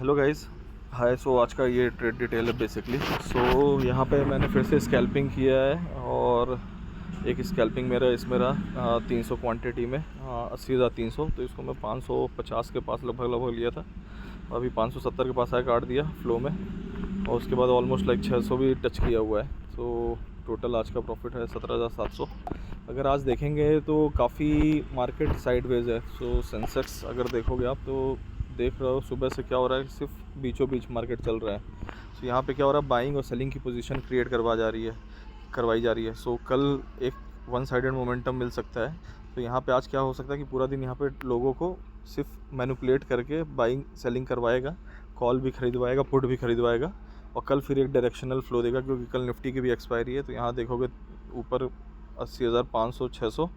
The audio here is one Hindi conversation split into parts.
हेलो गाइस, हाय। सो आज का ये ट्रेड डिटेल है बेसिकली। सो यहाँ पे मैंने फिर से स्कैल्पिंग किया है और एक स्कैल्पिंग मेरा इसमें रहा 300 क्वांटिटी में 80,300। तो इसको मैं 550 के पास लगभग लिया था। अभी 570 के पास आया, काट दिया फ्लो में। और उसके बाद ऑलमोस्ट लाइक 600 भी टच किया हुआ है। सो टोटल आज का प्रॉफिट है 17,700। अगर आज देखेंगे तो काफ़ी मार्केट साइडवेज है। सो सेंसेक्स अगर देखोगे आप तो देख रहे हो सुबह से क्या हो रहा है, सिर्फ बीचों बीच मार्केट चल रहा है। सो यहाँ पे क्या हो रहा है, बाइंग और सेलिंग की पोजीशन क्रिएट करवाई जा रही है। सो कल एक वन साइडेड मोमेंटम मिल सकता है। तो यहाँ पे आज क्या हो सकता है कि पूरा दिन यहाँ पे लोगों को सिर्फ मैनिपुलेट करके बाइंग सेलिंग करवाएगा, कॉल भी खरीदवाएगा, पुट भी खरीदवाएगा। और कल फिर एक डायरेक्शनल फ्लो देगा, क्योंकि कल निफ्टी की भी एक्सपायरी है। तो यहाँ देखोगे ऊपर 80,500 600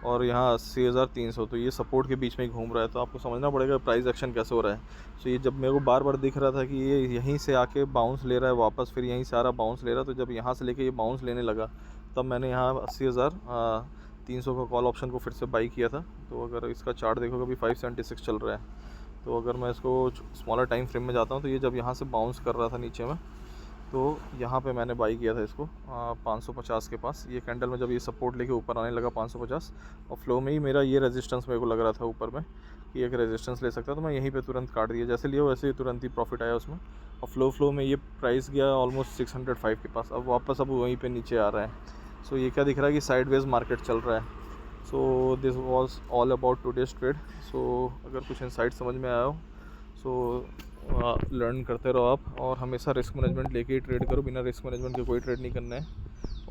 और यहाँ 80,300। तो ये सपोर्ट के बीच में ही घूम रहा है। तो आपको समझना पड़ेगा प्राइस एक्शन कैसे हो रहा है। सो ये जब मेरे को बार बार दिख रहा था कि ये यहीं से आके बाउंस ले रहा है वापस, फिर यहीं से आ रहा बाउंस ले रहा है। तो जब यहाँ से लेके ये बाउंस लेने लगा तब मैंने यहाँ 80,300 का कॉल ऑप्शन को फिर से बाई किया था। तो अगर इसका चार्ट देखोगे अभी 576 चल रहा है। तो अगर मैं इसको स्मॉलर टाइम फ्रेम में जाता हूँ तो ये जब यहाँ से बाउंस कर रहा था नीचे में, तो यहाँ पे मैंने बाई किया था इसको 550 के पास। ये कैंडल में जब ये सपोर्ट लेके ऊपर आने लगा 550, और फ्लो में ही मेरा ये रेजिस्टेंस मेरे को लग रहा था ऊपर में कि एक रेजिस्टेंस ले सकता है। तो मैं यहीं पे तुरंत काट दिया, जैसे लिया वैसे ही तुरंत ही प्रॉफिट आया उसमें। और फ्लो में ये प्राइस गया ऑलमोस्ट 605 के पास। अब वापस वहीं पर नीचे आ रहा है। सो ये क्या दिख रहा है कि साइडवेज मार्केट चल रहा है। So this was all about today's trade. So अगर कुछ इंसाइट समझ में आया हो सो लर्न करते रहो आप, और हमेशा रिस्क मैनेजमेंट लेके ही ट्रेड करो। बिना रिस्क मैनेजमेंट के कोई ट्रेड नहीं करना है।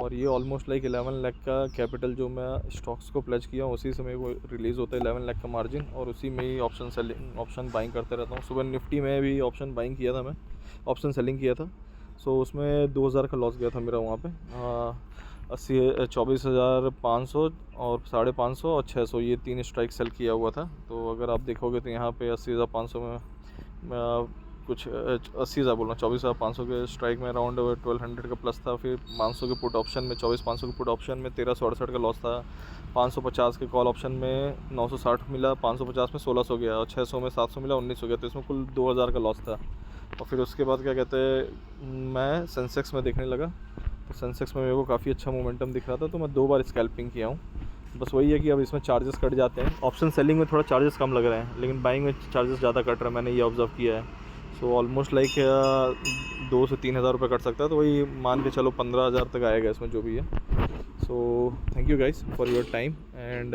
और ये ऑलमोस्ट लाइक 11 लाख का कैपिटल जो मैं स्टॉक्स को प्लेज किया हूँ, उसी से मेरे को रिलीज़ होता है 11 लाख का मार्जिन। और उसी में ही ऑप्शन बाइंग करते रहता हूँ। सुबह निफ्टी में भी ऑप्शन बाइंग किया था, मैं ऑप्शन सेलिंग किया था। सो उसमें 2,000 का लॉस गया था मेरा वहाँ पे। 24,500 और 550 और 600, ये 3 स्ट्राइक सेल किया हुआ था। तो अगर आप देखोगे तो यहाँ पे 80,500 में कुछ 80,000 बोल रहा हूँ, 24,500 के स्ट्राइक में अराउंड 1200 का प्लस था। फिर 500 के पुट ऑप्शन में 24,500 के पुट ऑप्शन में 1368 का लॉस था। 550 के कॉल ऑप्शन में 960 मिला, 550 में 1600 गया, और 600 में 700 मिला, 1900 गया। तो इसमें कुल 2,000 का लॉस था। और फिर उसके बाद क्या कहते हैं, मैं सेंसेक्स में देखने लगा। तो सेंसेक्स में मेरे को काफ़ी अच्छा मोमेंटम दिख रहा था। तो मैं 2 बार स्कैल्पिंग किया हूँ। बस वही है कि अब इसमें चार्जेस कट जाते हैं। ऑप्शन सेलिंग में थोड़ा चार्जेस कम लग रहे हैं, लेकिन बाइंग में चार्जेस ज़्यादा कट रहे हैं, मैंने ये ऑब्ज़र्व किया है। सो ऑलमोस्ट लाइक 2 से 3 हज़ार रुपये कट सकता है। तो वही मान के चलो 15,000 तक आएगा इसमें जो भी है। So thank you guys for your time and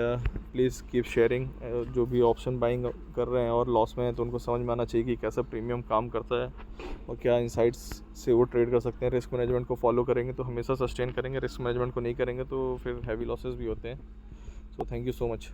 please keep sharing. जो भी ऑप्शन बाइंग कर रहे हैं और लॉस में हैं, तो उनको समझ में आना चाहिए कि कैसा प्रीमियम काम करता है और क्या इंसाइट्स से वो ट्रेड कर सकते हैं। रिस्क मैनेजमेंट को फॉलो करेंगे तो हमेशा सस्टेन करेंगे, रिस्क मैनेजमेंट को नहीं करेंगे तो फिर हैवी लॉसेस भी होते हैं। So thank you so much.